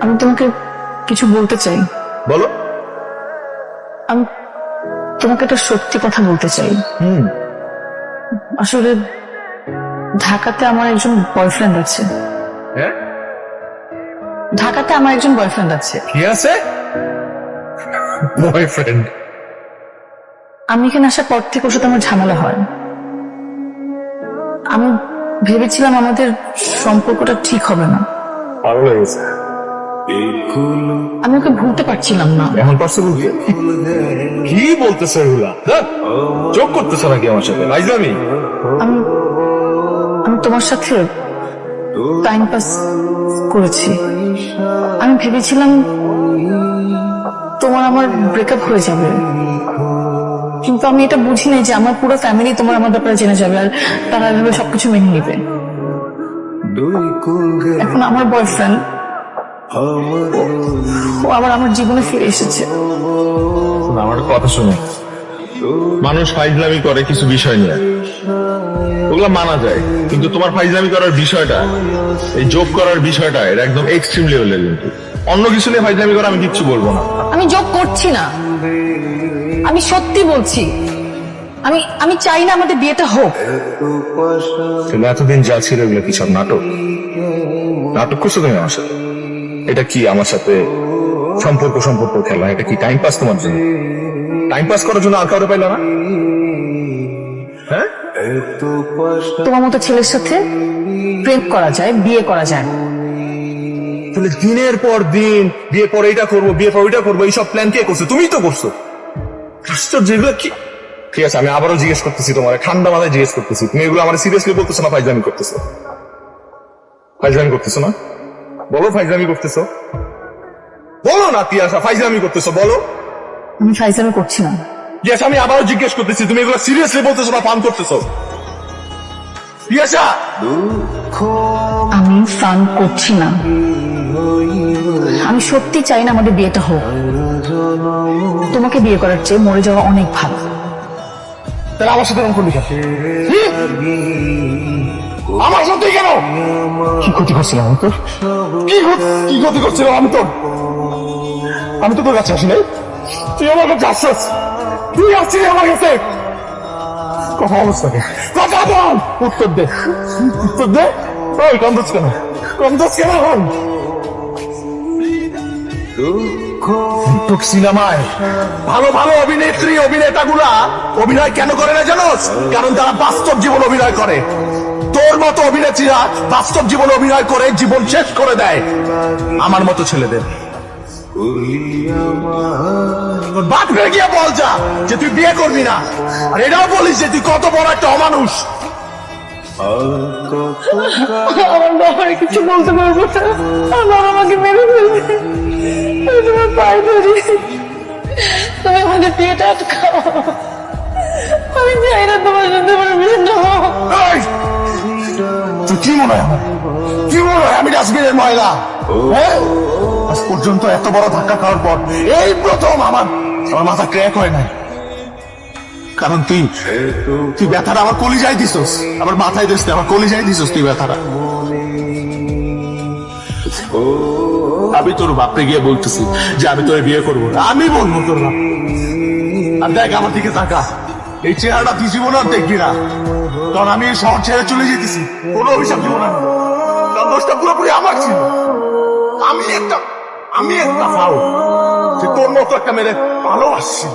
আমি তোমাকে কিছু বলতে চাই। বলো। আমি তোমাকে একটা সত্যি কথা বলতে চাই। আসলে ঢাকাতে আমার একজন বয়ফ্রেন্ড আছে। হ্যাঁ, ঢাকাতে আমার একজন বয়ফ্রেন্ড আছে। কি আছে? বয়ফ্রেন্ড? আমি এখানে আসার পর থেকে ওর সাথে আমার ঝামেলা হয়। আমি ভেবেছিলাম আমাদের সম্পর্কটা ঠিক হবে না। পাগল হয়ে গেছে। আমি ওকে ভুলতে পারছিলাম না। এখন পারছো বলতে? কি বলতেছে এগুলা? চোখ করতেছো নাকি আমার সাথে? আমি আমি আমি তোমার সাথে টাইম পাস করেছি। আমি ভেবেছিলাম তোমার আমার ব্রেকআপ হয়ে যাবে, কিন্তু আমি এটা বুঝি নাই যে আমার পুরো ফ্যামিলি তোমার আমার ব্যাপারে জেনে যাবে আর তারা এভাবে সবকিছু মেনে নিবে। এখন আমার বয়ফ্রেন্ড ও আবার আমার জীবনে ফিরে এসেছে। আমার কথা শুনে, মানুষ ফাইজলামি করে কিছু বিষয় নিয়ে, ওগুলা মানা যায়, কিন্তু তোমার ফাইজলামি করার বিষয়টা, এই জোক করার বিষয়টা, এটা একদম এক্সট্রিম লেভেলের। কিন্তু অন্য কিছু নিয়ে ফাইজলামি করে আমি কিচ্ছু বলবো না। আমি জোক করছি না, আমি সত্যি বলছি। আমি আমি চাই না আমাদের বিয়েটা হোক। এতদিন যা ছিল এগুলো কি সব নাটক? নাটক করছো তুমি আমার সাথে? এটা কি আমার সাথে সম্পর্ক খেলা? এটা কি টাইম পাস তোমার জন্য? টাইম পাস করার জন্য আর কাউরে পাইলা না? হ্যাঁ, তোমার মতো ছেলের সাথে প্রেম করা যায়, বিয়ে করা যায়। তাহলে দিনের পর দিন বিয়ে পর এটা করবো, বিয়ে পর ওইটা করবো, এইসব প্ল্যান কে করছো? তুমিই তো করছো। আশ্চর্য, এগুলো কি? ঠিক আছে, আমি আবারও জিজ্ঞেস করতেছি, তোমার ঠান্ডা মাথায় জিজ্ঞেস করতেছি, তুমি এগুলো আমার সিরিয়াসলি বলতেছো না ফাইজলামি করতেছো? ফাইজলামি করতেছো না? বলো ফাইজলামি করতেছো? বলো না তিয়াশা, ফাইজলামি করতেছো? বলো। আমি ফাইজলামি করছি না। তিয়াশা, আমি আবারও জিজ্ঞেস করতেছি, তুমি এগুলো সিরিয়াসলি বলতেছো না ফান করতেছো? তিয়াশা, আমি ফান করছি না। আমি সত্যি চাই না আমাদের বিয়েটা হোক। তোমাকে বিয়ে করার চেয়ে মরে যাওয়া অনেক ভালো। তাহলে আমার সাথে এরকম করলি কেন? আমার সাথে কেন? কি ক্ষতি করছিলাম আমি তোর? কি ক্ষতি করছিলাম আমি তো তোর কাছে আসি নাই। তুই আমার কাছে আসছিস, তুই আসছিস আমার কাছে। কথা অবস্থাকে কথা বল, উত্তর দে। ওই কন্দস কেন? এখন সিনেমায় ভালো ভালো অভিনেত্রী অভিনেতাগুলা অভিনয় কেন করে না জানোস? কারণ তারা বাস্তব জীবন অভিনয় করে। তোর মতো অভিনেত্রীরা বাস্তব জীবন অভিনয় করে জীবন শেষ করে দেয় আমার মতো ছেলেদের। বাপ রে গিয়ে বল যা যে তুই বিয়ে করবি না, আর এটাও বলিস যে তুই কত বড় একটা অমানুষ। আমার বাবার কিছু বলতে পারবো না, আমার বাবা আমাকে মেরে ফেলবে। তোমার পায়ে ধরি, তুমি আমাদের বিয়েটা আটকাও। আমি চাই না তোমার সাথে আমার বিয়ে না হোক। তুই কি মনে হয় আমি ডাস্টবিনের ময়লা? আজ পর্যন্ত এত বড় ধাক্কা খাওয়ার পর এই প্রথম আমার মাথা ক্র্যাক হয় নাই। কারণ তুই ব্যথাটা আমার কলিজায় দিছস, আমার মাথায় দিস, আমার কলিজায় দিছস তুই ব্যথাটা। আমি তোর বাপরে গিয়ে বলতেছি যে আমি তোর বিয়ে করবো না। আমি বলবো তোর বাপ, আর দেখ আমার দিকে তাকা, এই চেহারাটা তুই জীবন আর দেখবি না। কারণ আমি এই শহর ছেড়ে চলে যেতেছি, কোনো অভিশাপ জীবন আর দোষটা পুরোপুরি আমার ছিল। আমি একটা ফাউ যে তোর মতো একটা মেরে ভালোবাসছি।